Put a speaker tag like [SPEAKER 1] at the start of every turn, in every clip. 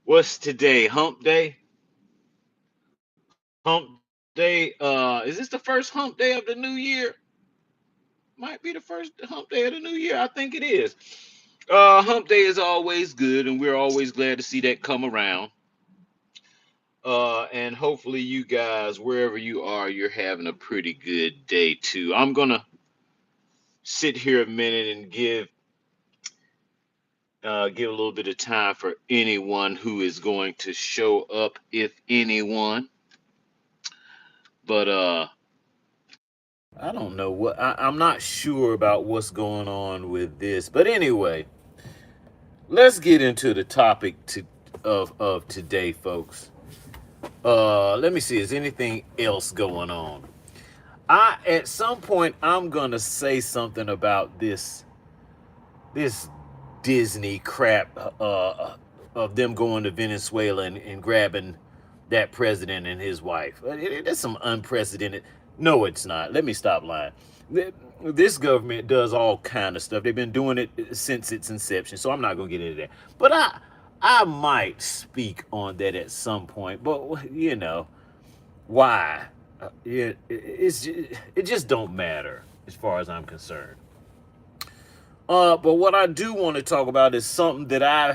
[SPEAKER 1] What's today? Hump day? Hump day. Is this the first hump day of the new year? Might be the first hump day of the new year. I think it is. Hump day is always good, and we're always glad to see that come around. And hopefully you guys, wherever you are, you're having a pretty good day too. I'm gonna sit here a minute and give a little bit of time for anyone who is going to show up, if anyone. But I don't know I'm not sure about what's going on with this. But anyway, let's get into the topic of today, folks. Let me see. Is anything else going on? At some point I'm gonna say something about this Disney crap of them going to Venezuela and grabbing that president and his wife. It's some unprecedented. No, it's not. Let me stop lying. This government does all kind of stuff. They've been doing it since its inception, so I'm not gonna get into that. But I might speak on that at some point. But why? It just don't matter as far as I'm concerned. But what I do want to talk about is something that I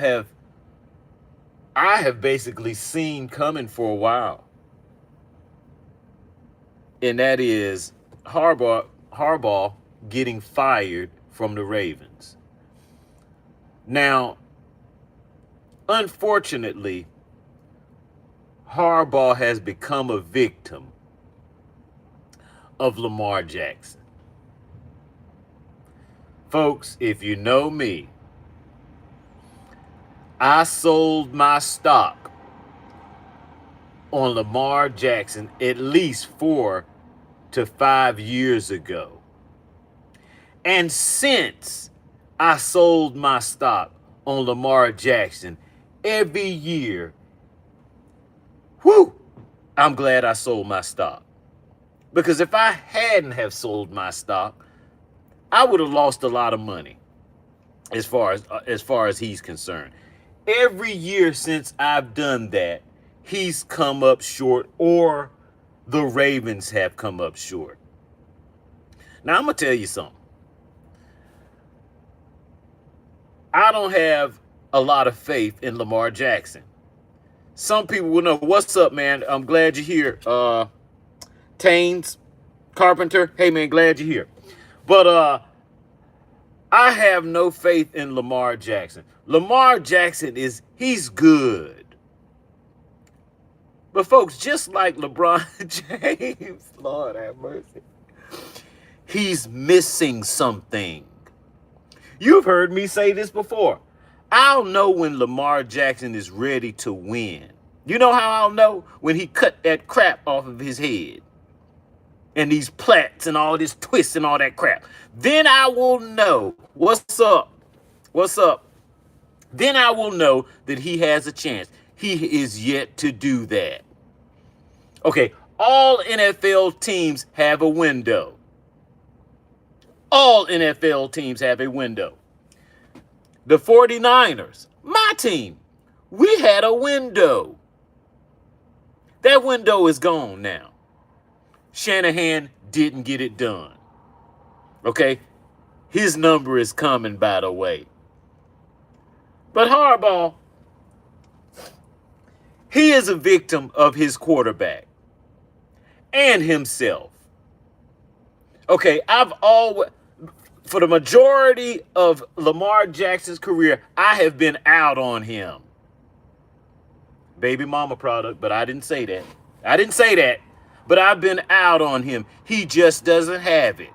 [SPEAKER 1] have basically seen coming for a while, and that is Harbaugh getting fired from the Ravens. Now, unfortunately, Harbaugh has become a victim of Lamar Jackson. Folks, if you know me, I sold my stock on Lamar Jackson at least 4 to 5 years ago. And since I sold my stock on Lamar Jackson, every year, I'm glad I sold my stock. Because if I hadn't have sold my stock, I would have lost a lot of money as far as he's concerned. Every year since I've done that, he's come up short, or the Ravens have come up short. Now, I'm going to tell you something. I don't have a lot of faith in Lamar Jackson. Some people will know. What's up, man? I'm glad you're here. Taines, Carpenter. Hey, man, glad you're here. But I have no faith in Lamar Jackson. Lamar Jackson he's good. But folks, just like LeBron James, Lord have mercy, he's missing something. You've heard me say this before. I'll know when Lamar Jackson is ready to win. You know how I'll know? When he cut that crap off of his head. And these plaits and all this twist and all that crap. Then I will know. What's up? What's up? Then I will know that he has a chance. He is yet to do that. Okay, all NFL teams have a window. All NFL teams have a window. The 49ers, my team, we had a window. That window is gone now. Shanahan didn't get it done. Okay? His number is coming, by the way. But Harbaugh, he is a victim of his quarterback and himself. Okay, for the majority of Lamar Jackson's career, I have been out on him. Baby mama product, but I didn't say that. I didn't say that, but I've been out on him. He just doesn't have it.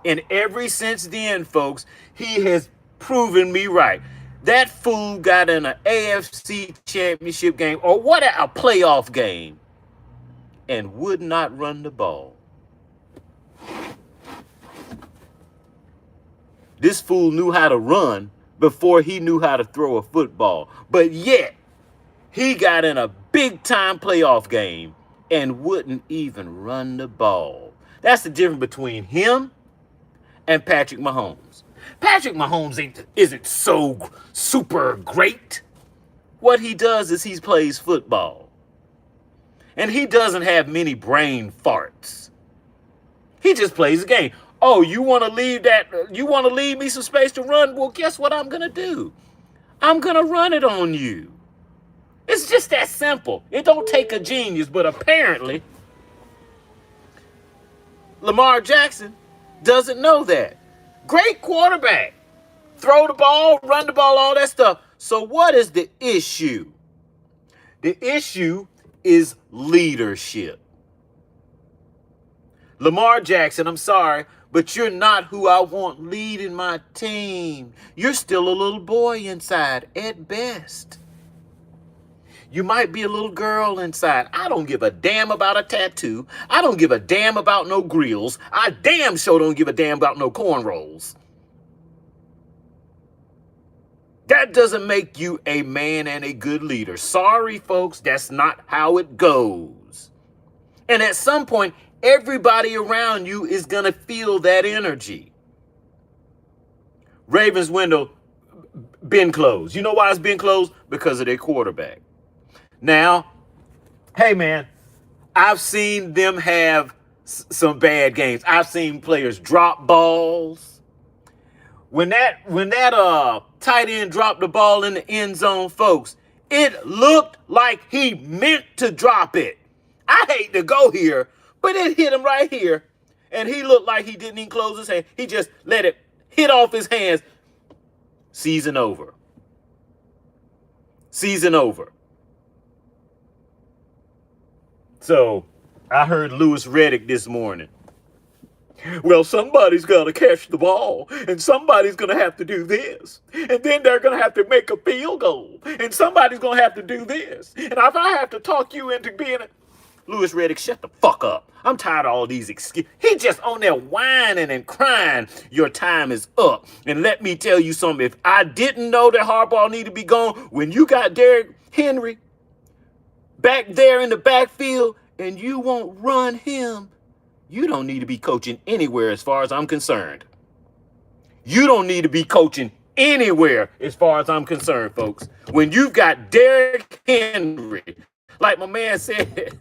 [SPEAKER 1] And ever since then, folks, he has proven me right. That fool got in an AFC championship game, or what, a playoff game, and would not run the ball. This fool knew how to run before he knew how to throw a football. But yet, he got in a big-time playoff game and wouldn't even run the ball. That's the difference between him and Patrick Mahomes. Patrick Mahomes isn't so super great, What he does is he plays football. And he doesn't have many brain farts. He just plays the game. Oh, you want to leave me some space to run? Well, guess what I'm going to do? I'm going to run it on you. It's just that simple. It don't take a genius, but apparently Lamar Jackson doesn't know that. Great quarterback. Throw the ball, run the ball, all that stuff. So what is the issue? The issue is leadership. Lamar Jackson, I'm sorry, but you're not who I want leading my team. You're still a little boy inside at best. You might be a little girl inside. I don't give a damn about a tattoo. I don't give a damn about no grills. I damn sure don't give a damn about no cornrows. That doesn't make you a man and a good leader. Sorry, folks, that's not how it goes. And at some point, everybody around you is going to feel that energy. Ravens window been closed. You know why it's been closed? Because of their quarterback. Now, hey, man, I've seen them have some bad games. I've seen players drop balls. When that tight end dropped the ball in the end zone, folks, it looked like he meant to drop it. I hate to go here, but it hit him right here, and he looked like he didn't even close his hand. He just let it hit off his hands. Season over. Season over. So I heard Louis Riddick this morning. Well, somebody's got to catch the ball, and somebody's going to have to do this, and then they're going to have to make a field goal, and somebody's going to have to do this, and if I have to talk you into being a... Louis Riddick, shut the fuck up. I'm tired of all these excuses. He just on there whining and crying. Your time is up. And let me tell you something. If I didn't know that Harbaugh needed to be gone, when you got Derrick Henry back there in the backfield and you won't run him, you don't need to be coaching anywhere as far as I'm concerned. You don't need to be coaching anywhere as far as I'm concerned, folks. When you've got Derrick Henry, like my man said,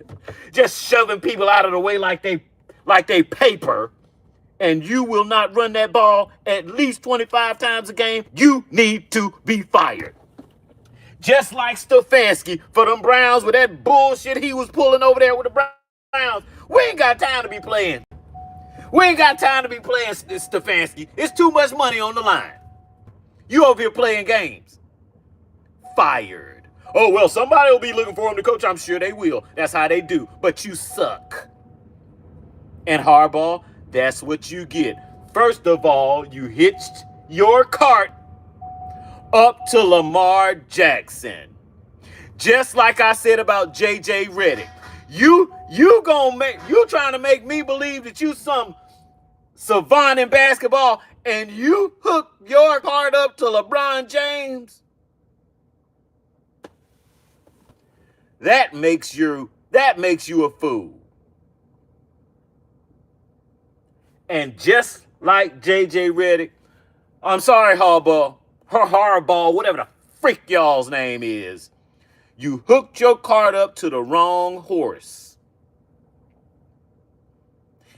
[SPEAKER 1] just shoving people out of the way like they paper, and you will not run that ball at least 25 times a game, you need to be fired. Just like Stefanski for them Browns with that bullshit he was pulling over there with the Browns. We ain't got time to be playing. We ain't got time to be playing Stefanski. It's too much money on the line. You over here playing games. Fired. Oh, well, somebody will be looking for him to coach. I'm sure they will. That's how they do. But you suck. And Harbaugh, that's what you get. First of all, you hitched your cart up to Lamar Jackson. Just like I said about J.J. Redick. You trying to make me believe that you some savant in basketball, and you hook your cart up to LeBron James. That makes you a fool. And just like J.J. Redick, I'm sorry, Harbaugh, whatever the freak y'all's name is, you hooked your cart up to the wrong horse.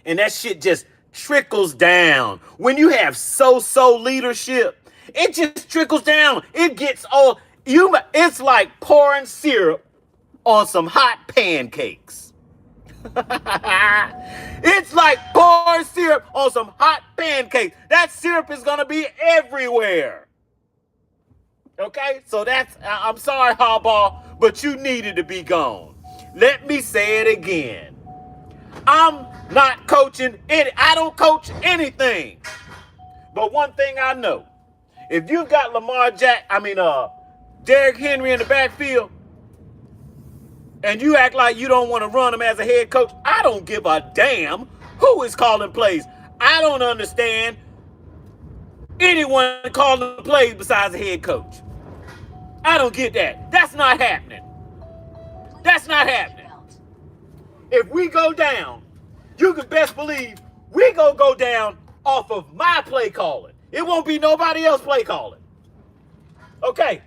[SPEAKER 1] And that shit just trickles down. When you have so-so leadership, it just trickles down. It gets all, it's like pouring syrup on some hot pancakes. It's like pouring syrup on some hot pancakes. That syrup is going to be everywhere. Okay? So I'm sorry, Harbaugh, but you needed to be gone. Let me say it again. I'm not coaching I don't coach anything. But one thing I know, if you got Derrick Henry in the backfield, and you act like you don't want to run him as a head coach, I don't give a damn who is calling plays. I don't understand anyone calling plays besides the head coach. I don't get that. That's not happening. That's not happening. If we go down, you can best believe we gonna go down off of my play calling. It won't be nobody else play calling. Okay.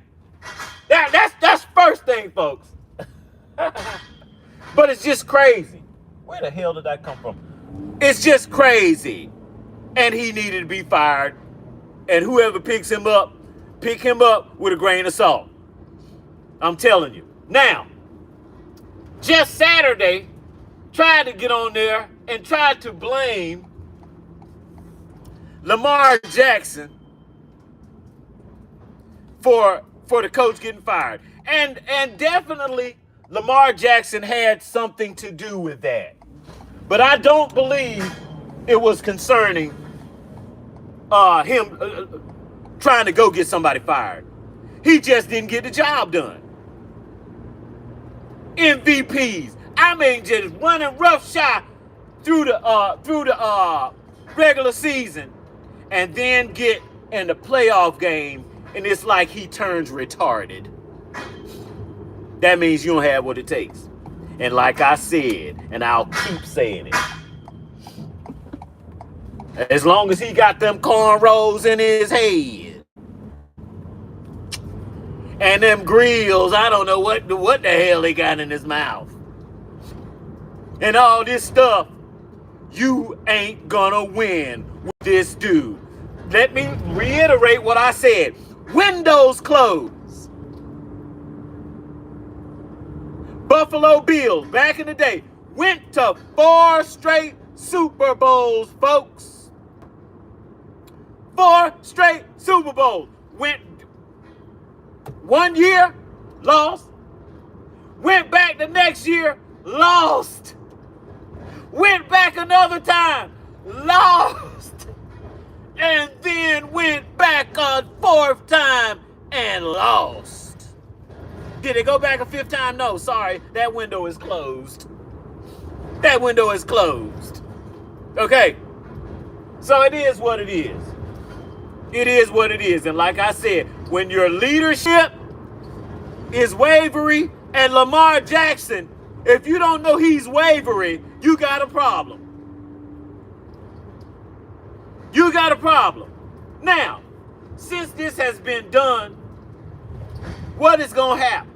[SPEAKER 1] That's first thing, folks. But it's just crazy. Where the hell did that come from? It's just crazy. And he needed to be fired. And whoever picks him up, pick him up with a grain of salt. I'm telling you. Now, just Saturday, tried to get on there and tried to blame Lamar Jackson for the coach getting fired. And definitely Lamar Jackson had something to do with that. But I don't believe it was concerning him trying to go get somebody fired. He just didn't get the job done. MVPs. I mean, just running roughshod through the regular season, and then get in the playoff game, and it's like he turns retarded. That means you don't have what it takes. And like I said, and I'll keep saying it, as long as he got them cornrows in his head and them grills, I don't know what the hell he got in his mouth, and all this stuff, you ain't gonna win with this dude. Let me reiterate what I said. Windows closed. Buffalo Bills, back in the day, went to 4 straight Super Bowls, folks. 4 straight Super Bowls. Went 1 year, lost. Went back the next year, lost. Went back another time, lost. And then went back a 4th time and lost. Did it go back a 5th time? No, sorry. That window is closed. That window is closed. Okay. So it is what it is. It is what it is. And like I said, when your leadership is wavery, and Lamar Jackson, if you don't know he's wavery, you got a problem. You got a problem. Now, since this has been done, what is going to happen?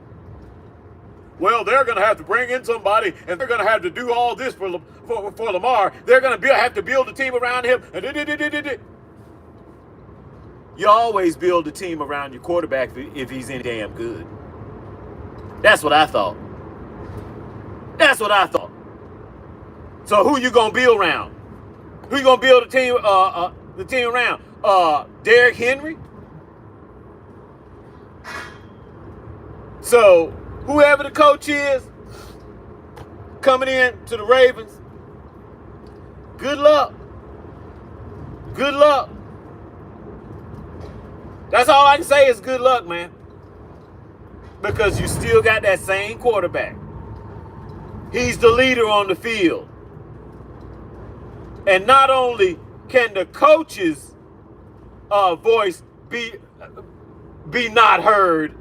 [SPEAKER 1] Well, they're going to have to bring in somebody, and they're going to have to do all this for Lamar. They're going to have to build a team around him. You always build a team around your quarterback if he's any damn good. That's what I thought. That's what I thought. So who you going to build around? Who you going to build the team around? Derrick Henry? So whoever the coach is coming in to the Ravens, good luck. Good luck. That's all I can say is good luck, man. Because you still got that same quarterback. He's the leader on the field. And not only can the coach's voice be not heard,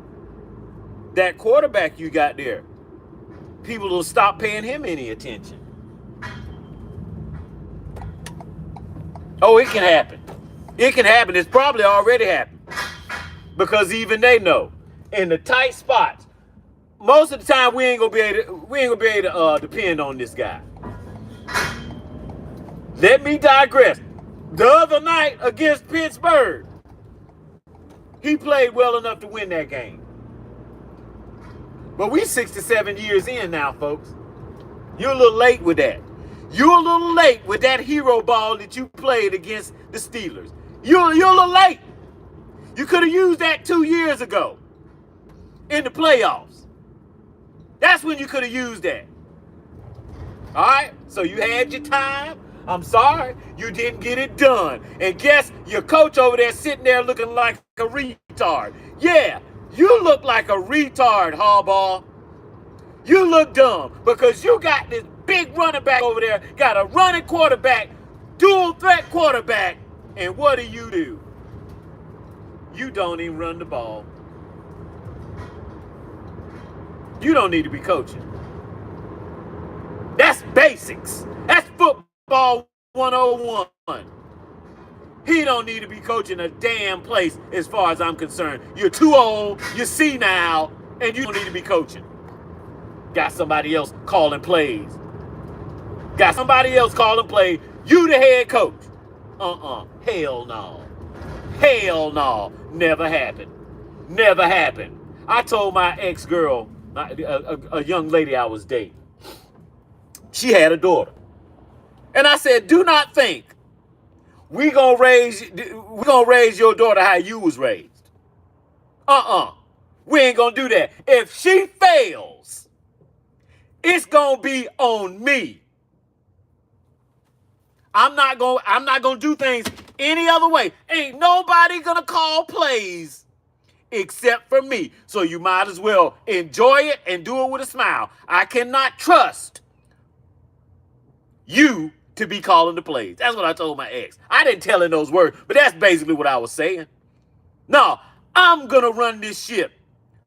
[SPEAKER 1] that quarterback you got there, people will stop paying him any attention. Oh, it can happen. It can happen. It's probably already happened. Because even they know, in the tight spots, most of the time we ain't gonna be able to depend on this guy. Let me digress. The other night against Pittsburgh, he played well enough to win that game. But we 67 years in now, folks. You're a little late with that. You're a little late with that hero ball that you played against the Steelers. You're a little late. You could have used that 2 years ago in the playoffs. That's when you could have used that. All right? So you had your time. I'm sorry, you didn't get it done. And guess your coach over there sitting there looking like a retard. Yeah, you look like a retard, Harbaugh. You look dumb because you got this big running back over there, got a running quarterback, dual threat quarterback, and what do? You don't even run the ball. You don't need to be coaching. That's basics. That's football 101. He don't need to be coaching a damn place as far as I'm concerned. You're too old, you're senile, and you don't need to be coaching. Got somebody else calling plays. Got somebody else calling plays. You the head coach. Hell no. Hell no. Never happened. Never happened. I told my ex-girl, a young lady I was dating, she had a daughter. And I said, do not think we gonna raise your daughter how you was raised. We ain't gonna do that. If she fails, it's gonna be on me. I'm not gonna do things any other way. Ain't nobody gonna call plays except for me. So you might as well enjoy it and do it with a smile. I cannot trust you to be calling the plays. That's what I told my ex. I didn't tell her those words, but that's basically what I was saying. No, I'm gonna run this ship.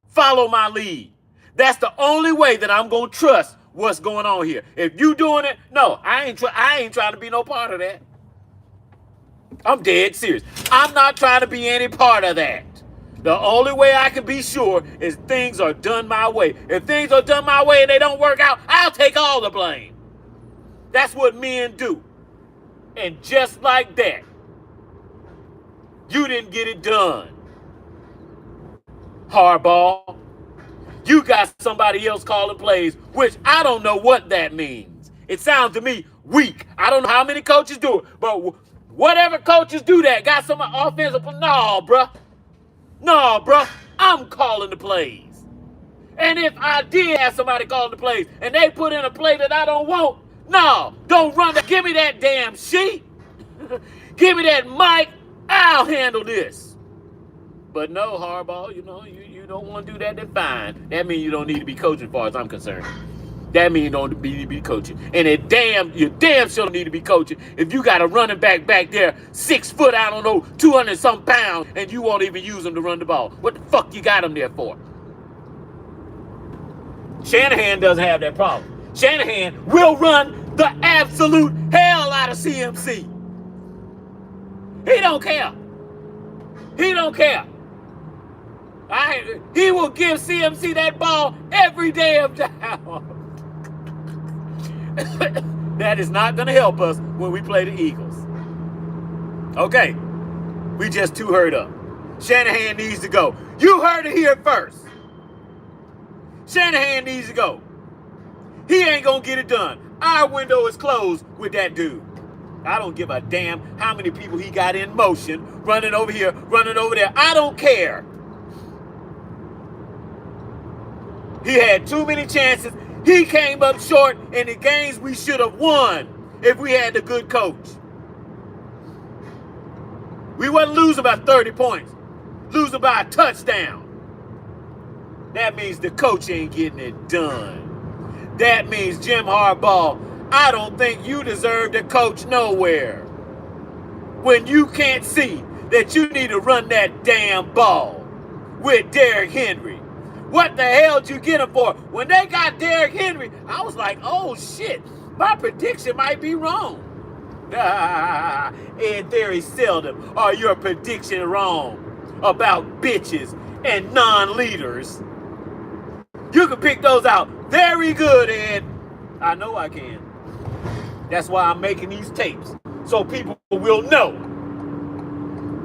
[SPEAKER 1] Follow my lead. That's the only way that I'm gonna trust what's going on here. If you doing it, no, I ain't trying to be no part of that. I'm dead serious. I'm not trying to be any part of that. The only way I can be sure is things are done my way. If things are done my way and they don't work out, I'll take all the blame. That's what men do. And just like that, you didn't get it done. Harbaugh, you got somebody else calling plays, which I don't know what that means. It sounds to me weak. I don't know how many coaches do it, but whatever coaches do that, got some offensive, no, bruh. No, bruh, I'm calling the plays. And if I did have somebody calling the plays and they put in a play that I don't want, no, don't run that. Give me that damn sheet. Give me that mic. I'll handle this. But no, Harbaugh, you don't want to do that, then fine. That means you don't need to be coaching as far as I'm concerned. That means you don't need to be coaching. And you damn sure don't need to be coaching if you got a running back there, 6 foot, I don't know, 200 some pounds, and you won't even use him to run the ball. What the fuck you got him there for? Shanahan doesn't have that problem. Shanahan will run the absolute hell out of CMC. He don't care. He don't care. He will give CMC that ball every damn down. That is not going to help us when we play the Eagles. Okay. We just too hurt up. Shanahan needs to go. You heard it here first. Shanahan needs to go. He ain't going to get it done. Our window is closed with that dude. I don't give a damn how many people he got in motion, running over here, running over there. I don't care. He had too many chances. He came up short in the games we should have won if we had the good coach. We wouldn't lose about 30 points. Lose by a touchdown. That means the coach ain't getting it done. That means Jim Harbaugh, I don't think you deserve to coach nowhere. When you can't see that you need to run that damn ball with Derrick Henry. What the hell did you get him for? When they got Derrick Henry, I was like, oh shit, my prediction might be wrong. And very seldom are your prediction wrong about bitches and non-leaders. You can pick those out very good, Ed. I know I can. That's why I'm making these tapes. So people will know.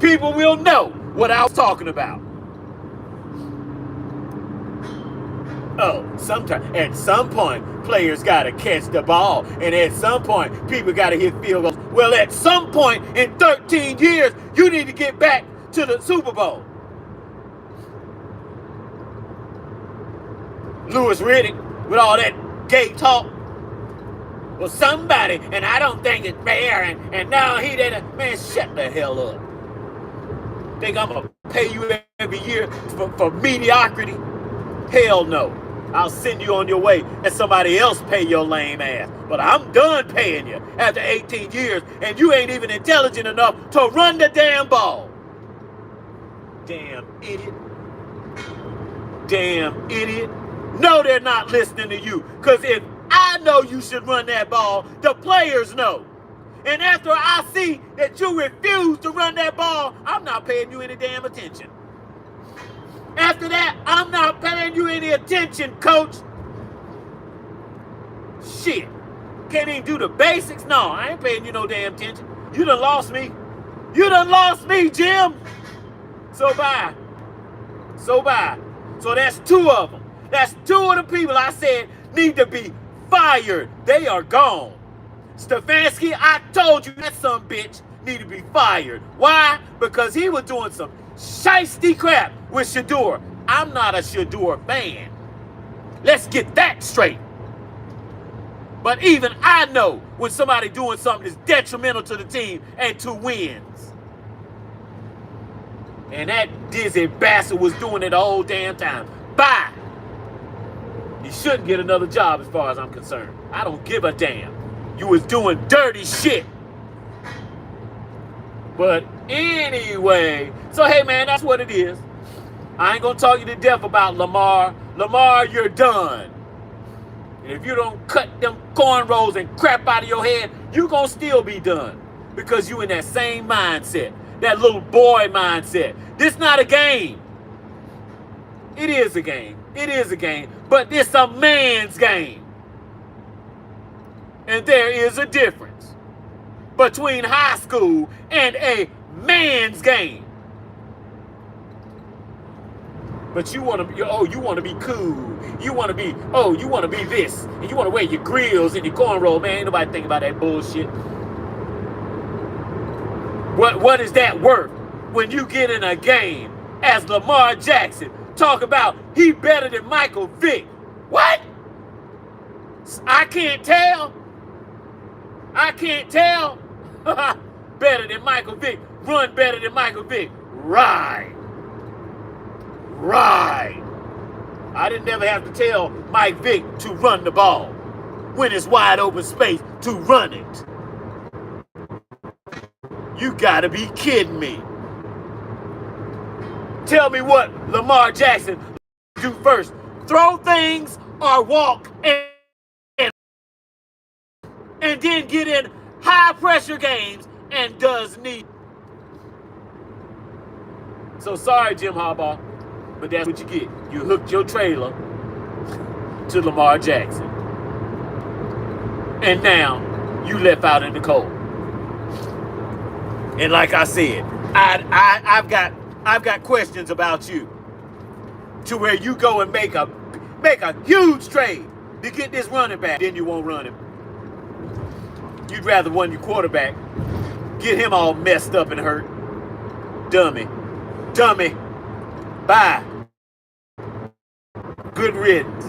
[SPEAKER 1] People will know what I was talking about. Oh, at some point, players got to catch the ball. And at some point, people got to hit field goals. Well, at some point in 13 years, you need to get back to the Super Bowl. Louis Riddick, with all that gay talk. Well, somebody, and I don't think it's fair, and now he didn't. Man, shut the hell up. Think I'm going to pay you every year for mediocrity? Hell no. I'll send you on your way and somebody else pay your lame ass. But I'm done paying you after 18 years, and you ain't even intelligent enough to run the damn ball. Damn idiot. Damn idiot. No, they're not listening to you. Because if I know you should run that ball, the players know. And after I see that you refuse to run that ball, I'm not paying you any damn attention. After that, I'm not paying you any attention, coach. Shit. Can't even do the basics? No, I ain't paying you no damn attention. You done lost me. You done lost me, Jim. So bye. So bye. So that's two of them. That's two of the people I said need to be fired. They are gone. Stefanski, I told you that some bitch need to be fired. Why? Because he was doing some shiesty crap with Shador. I'm not a Shador fan. Let's get that straight. But even I know when somebody doing something that's detrimental to the team and to wins. And that dizzy bastard was doing it the whole damn time. Bye. You shouldn't get another job as far as I'm concerned. I don't give a damn. You was doing dirty shit. But anyway, so hey man, that's what it is. I ain't gonna talk you to death about Lamar. Lamar, you're done. And if you don't cut them cornrows and crap out of your head, you gonna still be done. Because you in that same mindset. That little boy mindset. This not a game. It is a game. It is a game. But it's a man's game. And there is a difference between high school and a man's game. But you want to be, you want to be cool. You want to be, you want to be this. And you want to wear your grills and your cornrow. Man, ain't nobody think about that bullshit. What is that worth when you get in a game as Lamar Jackson talk about he better than Michael Vick? What? I can't tell. I can't tell. Better than Michael Vick. Run better than Michael Vick. Right. Right. I didn't never have to tell Mike Vick to run the ball when it's wide open space to run it. You gotta be kidding me. Tell me what Lamar Jackson do first. Throw things or walk and then get in high pressure games and does need. So sorry, Jim Harbaugh, but that's what you get. You hooked your trailer to Lamar Jackson. And now you left out in the cold. And like I said, I've got questions about you. To where you go and make a huge trade to get this running back, then you won't run him. You'd rather run your quarterback, get him all messed up and hurt. Dummy. Bye. Good riddance.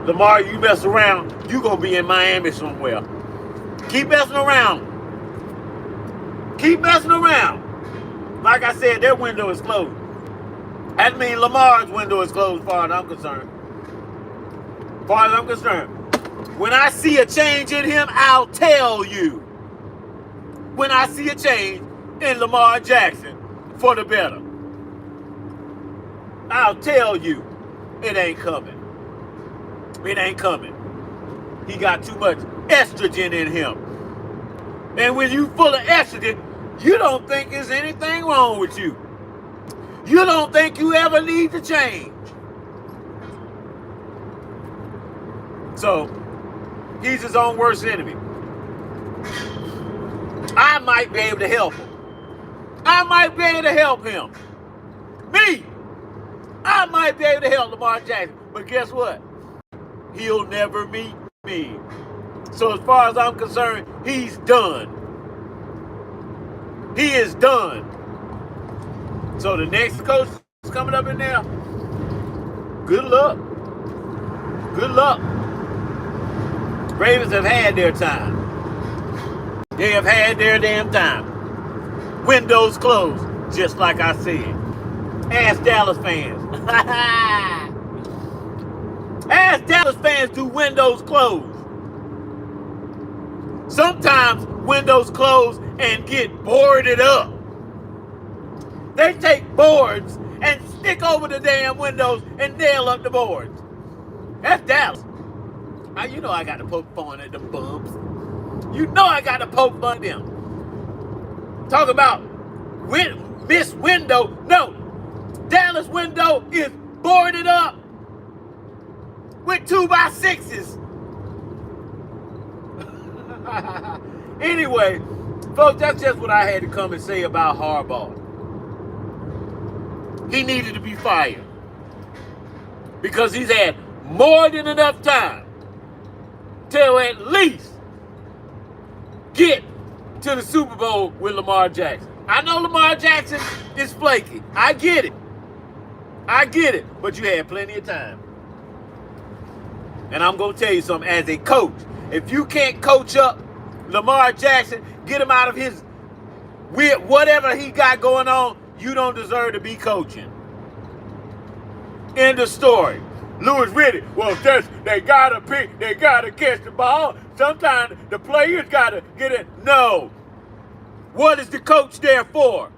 [SPEAKER 1] Lamar, you mess around, you gonna be in Miami somewhere. Keep messing around. Keep messing around. Like I said, their window is closed. That means Lamar's window is closed as far as I'm concerned. As far as I'm concerned. When I see a change in him, I'll tell you. When I see a change in Lamar Jackson for the better, I'll tell you it ain't coming. It ain't coming. He got too much estrogen in him. And when you full of estrogen, you don't think there's anything wrong with you. You don't think you ever need to change. So, he's his own worst enemy. I might be able to help him. I might be able to help him. Me! I might be able to help Lamar Jackson. But guess what? He'll never meet me. So as far as I'm concerned, he's done. He is done. So the next coach is coming up in there. Good luck. Good luck. Ravens have had their time. They have had their damn time. Windows closed, just like I said. Ask Dallas fans. Ask Dallas fans, do windows close? Sometimes windows close and get boarded up. They take boards and stick over the damn windows and nail up the boards. That's Dallas. You know I got to poke fun at them bums. You know I got to poke fun at them. Talk about miss window. No, Dallas window is boarded up with 2x6s. Anyway, folks, that's just what I had to come and say about Harbaugh. He needed to be fired because he's had more than enough time to at least get to the Super Bowl with Lamar Jackson. I know Lamar Jackson is flaky. I get it. But you had plenty of time. And I'm going to tell you something. As a coach, if you can't coach up Lamar Jackson, get him out of his weird whatever he got going on, you don't deserve to be coaching. End of story. Louis Riddick, well, they gotta catch the ball. Sometimes the players gotta get it. No. What is the coach there for?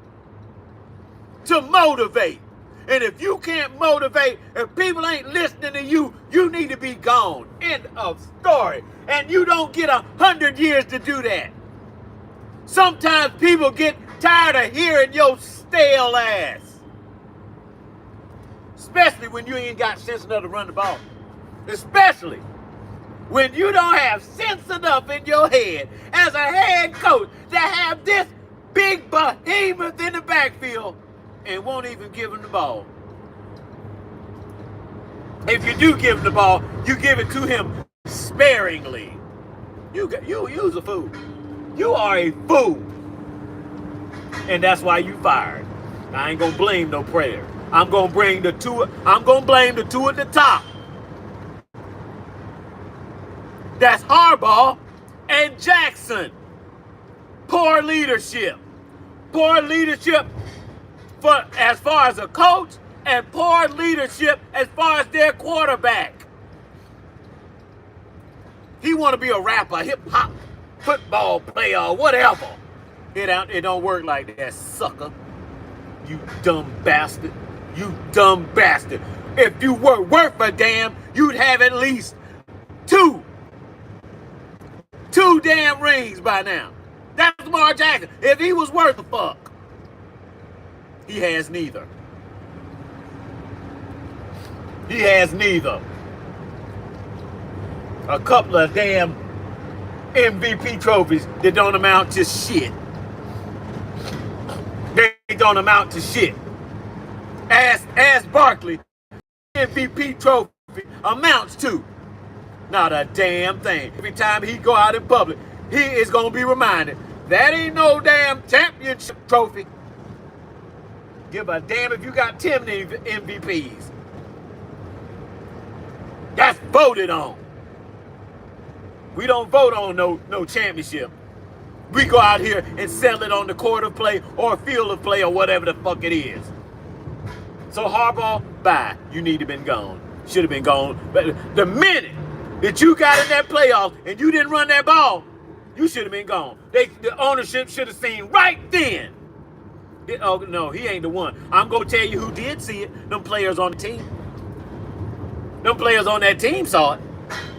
[SPEAKER 1] To motivate. And if you can't motivate, if people ain't listening to you, you need to be gone. End of story. And you don't get 100 years to do that. Sometimes people get tired of hearing your stale ass. Especially when you ain't got sense enough to run the ball. Especially when you don't have sense enough in your head as a head coach to have this big behemoth in the backfield and won't even give him the ball. If you do give him the ball, you give it to him sparingly. You's a fool. You are a fool. And that's why you fired. I ain't gonna blame no player. I'm gonna blame the two at the top. That's Harbaugh and Jackson. Poor leadership. Poor leadership for as far as a coach, and poor leadership as far as their quarterback. He want to be a rapper, hip hop, football player, or whatever. It don't work like that, sucker. You dumb bastard. You dumb bastard. If you were worth a damn, you'd have at least two damn rings by now. That's Lamar Jackson. If he was worth a fuck. He has neither. He has neither. A couple of damn MVP trophies that don't amount to shit. They don't amount to shit. Ask Barkley, MVP trophy amounts to not a damn thing. Every time he go out in public, he is going to be reminded, that ain't no damn championship trophy. Give a damn if you got 10 MVPs. That's voted on. We don't vote on no championship. We go out here and settle it on the court of play or field of play or whatever the fuck it is. So Harbaugh, bye. You need to have been gone. Should have been gone. But the minute that you got in that playoff and you didn't run that ball, you should have been gone. The ownership should have seen right then. Oh, no, he ain't the one. I'm going to tell you who did see it. Them players on the team. Them players on that team saw it.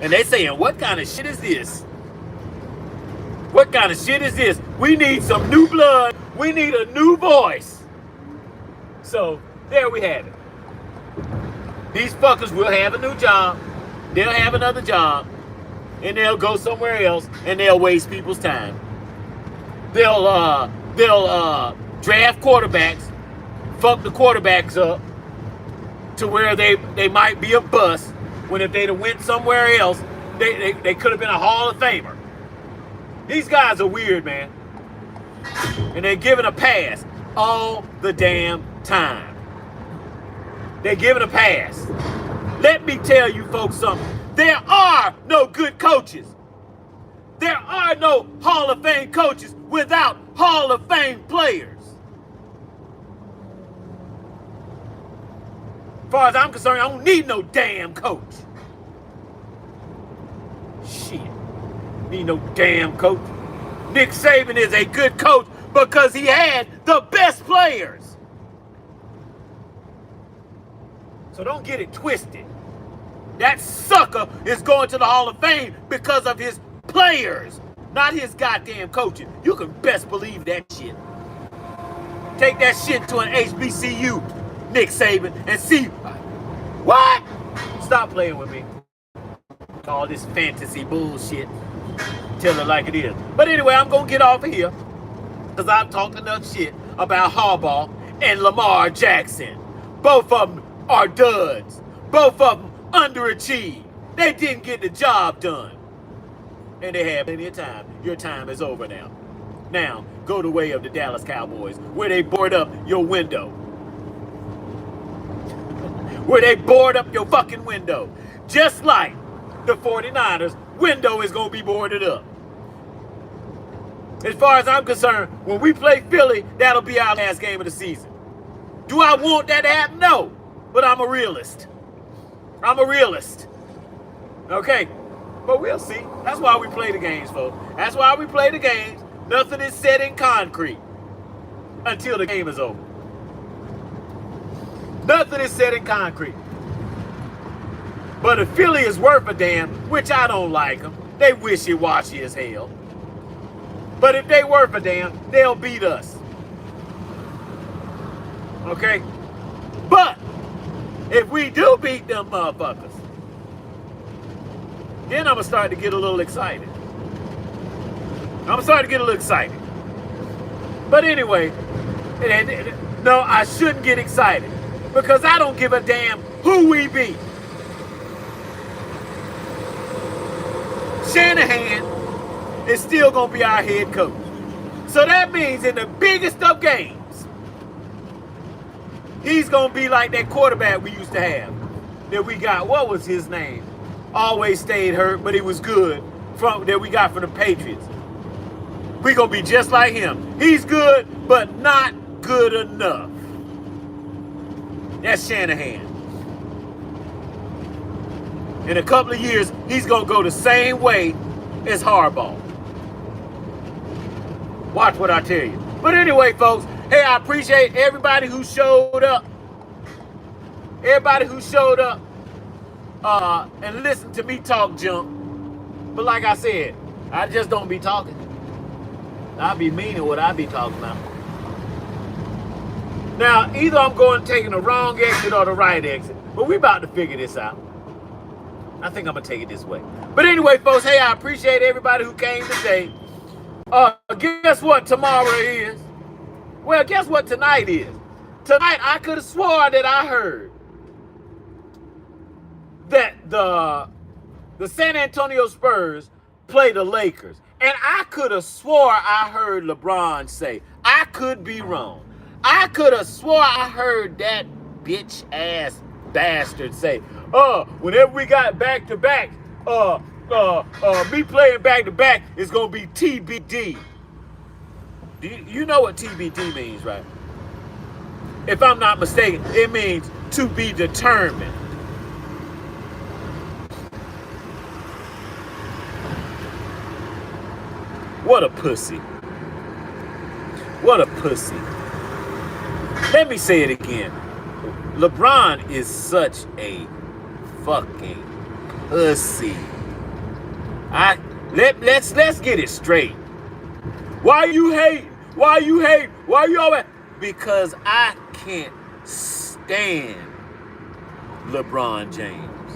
[SPEAKER 1] And they saying, what kind of shit is this? What kind of shit is this? We need some new blood. We need a new voice. So, there we have it. These fuckers will have a new job. They'll have another job. And they'll go somewhere else and they'll waste people's time. They'll draft quarterbacks, fuck the quarterbacks up to where they might be a bust, when if they'd have went somewhere else, they could have been a Hall of Famer. These guys are weird, man. And they're given a pass all the damn time. They're given a pass. Let me tell you folks something. There are no good coaches. There are no Hall of Fame coaches without Hall of Fame players. As far as I'm concerned, I don't need no damn coach. Shit. Need no damn coach. Nick Saban is a good coach because he had the best players. So don't get it twisted. That sucker is going to the Hall of Fame because of his players, not his goddamn coaching. You can best believe that shit. Take that shit to an HBCU, Nick Saban, and see what? Stop playing with me. All this fantasy bullshit. Tell it like it is. But anyway, I'm gonna get off of here because I've talked enough shit about Harbaugh and Lamar Jackson. Both of them are duds. Both of them underachieved. They didn't get the job done. And they have plenty of time. Your time is over now. Now, go the way of the Dallas Cowboys, where they board up your window. Where they board up your fucking window. Just like the 49ers, window is going to be boarded up. As far as I'm concerned, when we play Philly, that'll be our last game of the season. Do I want that to happen? No. But I'm a realist. I'm a realist. Okay? But we'll see. That's why we play the games, folks. That's why we play the games. Nothing is set in concrete until the game is over. Nothing is set in concrete. But if Philly is worth a damn, which I don't like them, they wishy-washy as hell. But if they worth a damn, they'll beat us. Okay? But if we do beat them motherfuckers, then I'm going to start to get a little excited. I'm starting to get a little excited. But anyway, no, I shouldn't get excited because I don't give a damn who we beat. Shanahan is still going to be our head coach. So that means in the biggest of games, he's going to be like that quarterback we used to have that we got. What was his name? Always stayed hurt, but he was good that we got from the Patriots. We're going to be just like him. He's good, but not good enough. That's Shanahan. In a couple of years, he's going to go the same way as Harbaugh. Watch what I tell you. But anyway, folks, hey, I appreciate everybody who showed up. Everybody who showed up and listened to me talk junk. But like I said, I just don't be talking. I be meaning what I be talking about. Now, either I'm taking the wrong exit or the right exit. But we about to figure this out. I think I'm going to take it this way. But anyway, folks, hey, I appreciate everybody who came today. Guess what tomorrow is? Well, guess what tonight is? Tonight, I could have swore that I heard that the San Antonio Spurs play the Lakers. And I could have swore I heard LeBron say, I could be wrong. I could have swore I heard that bitch-ass bastard say, whenever we got back-to-back, me playing back-to-back is going to be TBD. You know what TBD means, right? If I'm not mistaken, it means to be determined. What a pussy. What a pussy. Let me say it again. LeBron is such a fucking pussy. Let's get it straight. Why you hating? Why you hating? Why you always? Because I can't stand LeBron James.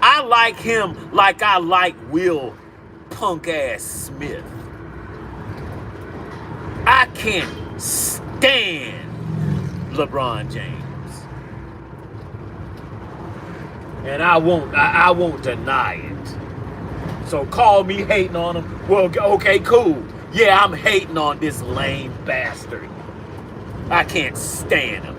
[SPEAKER 1] I like him like I like Will punk ass Smith. I can't stand LeBron James. And I won't deny it. So call me hating on him. Well, okay, cool. Yeah, I'm hating on this lame bastard. I can't stand him.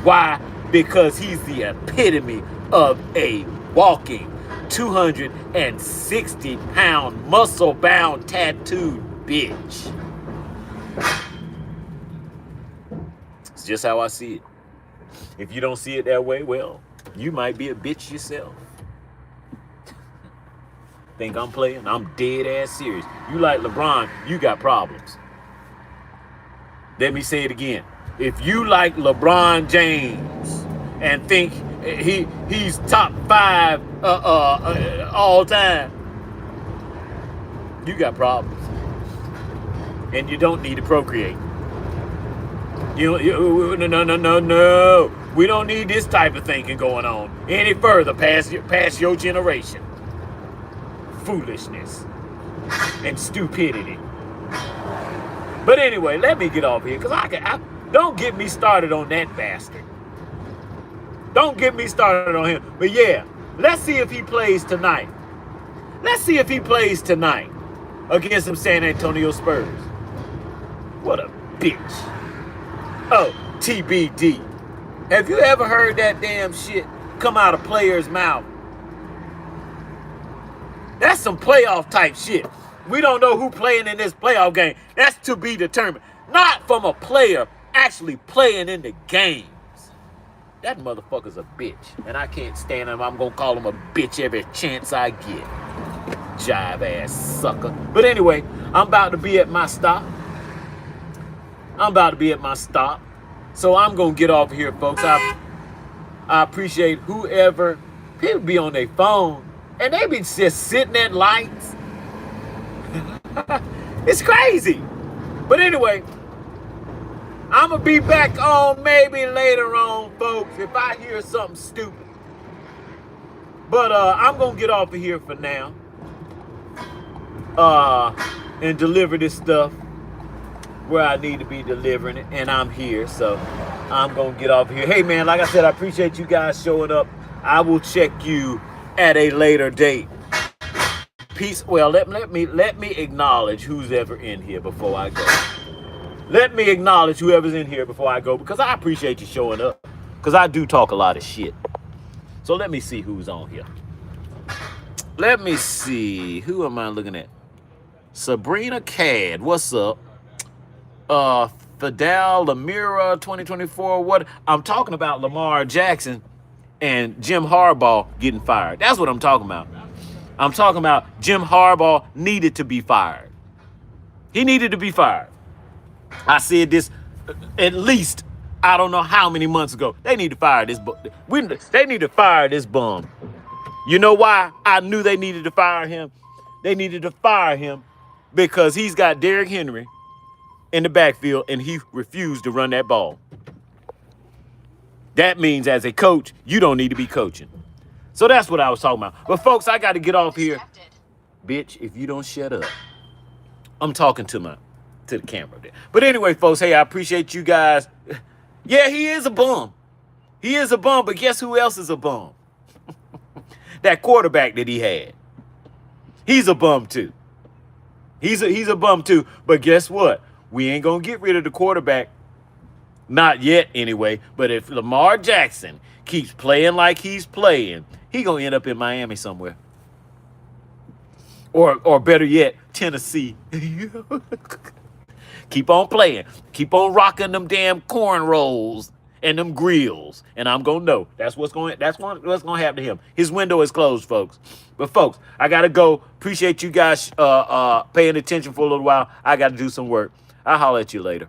[SPEAKER 1] Why? Because he's the epitome of a walking 260-pound, muscle-bound, tattooed bitch. It's just how I see it. If you don't see it that way, well, you might be a bitch yourself. Think I'm playing? I'm dead ass serious. You like LeBron, you got problems. Let me say it again. If you like LeBron James and think he's top 5 all time, You got problems. And you don't need to procreate. No. We don't need this type of thinking going on any further past your generation. Foolishness and stupidity. But anyway, let me get off here because don't get me started on that bastard. Don't get me started on him. But yeah, let's see if he plays tonight. Let's see if he plays tonight against some San Antonio Spurs. What a bitch. Oh, TBD. Have you ever heard that damn shit come out of players' mouth? That's some playoff type shit. We don't know who playing in this playoff game. That's to be determined. Not from a player actually playing in the games. That motherfucker's a bitch. And I can't stand him. I'm going to call him a bitch every chance I get. Jive ass sucker. But anyway, I'm about to be at my stop. So I'm going to get off here, folks. I appreciate whoever. People be on their phone. And they be just sitting at lights. It's crazy. But anyway, I'm going to be back on maybe later on, folks, if I hear something stupid. But I'm going to get off of here for now. And deliver this stuff where I need to be delivering it. And I'm here, so I'm going to get off of here. Hey, man, like I said, I appreciate you guys showing up. I will check you at a later date. Peace. Well, let me acknowledge who's ever in here before I go. Let me acknowledge whoever's in here before I go because I appreciate you showing up because I do talk a lot of shit. So let me see who's on here. Let me see. Who am I looking at? Sabrina Cad. What's up? Fidel Lamira 2024. What? I'm talking about Lamar Jackson and Jim Harbaugh getting fired. That's what I'm talking about. I'm talking about Jim Harbaugh needed to be fired. He needed to be fired. I said this at least, I don't know how many months ago. They need to fire this. They need to fire this bum. You know why I knew they needed to fire him? They needed to fire him because he's got Derrick Henry in the backfield and he refused to run that ball. That means as a coach, you don't need to be coaching. So that's what I was talking about. But folks, I got to get off here. Bitch, if you don't shut up. I'm talking to the camera there. But anyway, folks, hey, I appreciate you guys. Yeah, he is a bum. He is a bum, but guess who else is a bum? That quarterback that he had. He's a bum too. He's a bum too. But guess what? We ain't going to get rid of the quarterback. Not yet anyway. But if Lamar Jackson keeps playing like he's playing, he going to end up in Miami somewhere. Or better yet, Tennessee. Keep on playing. Keep on rocking them damn cornrows and them grills. And I'm going to know. That's what's going to happen to him. His window is closed, folks. But, folks, I got to go. Appreciate you guys paying attention for a little while. I got to do some work. I'll holler at you later.